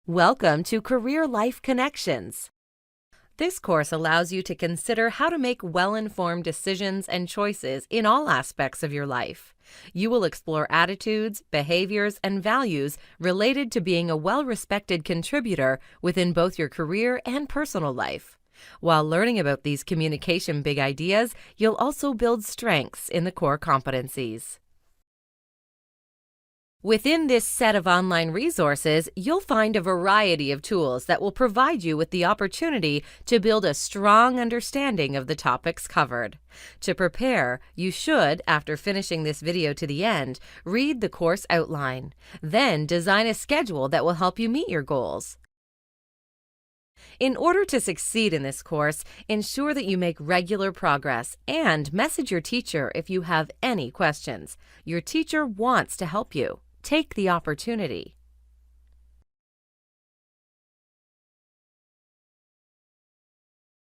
Welcome to Career Life Connections. This course allows you to consider how to make well-informed decisions and choices in all aspects of your life. You will explore attitudes, behaviors, and values related to being a well-respected contributor within both your career and personal life. While learning about these communication big ideas, you'll also build strengths in the core competencies. Within this set of online resources, you'll find a variety of tools that will provide you with the opportunity to build a strong understanding of the topics covered. To prepare, you should, after finishing this video to the end, read the course outline. Then design a schedule that will help you meet your goals. In order to succeed in this course, ensure that you make regular progress and message your teacher if you have any questions. Your teacher wants to help you. Take the opportunity.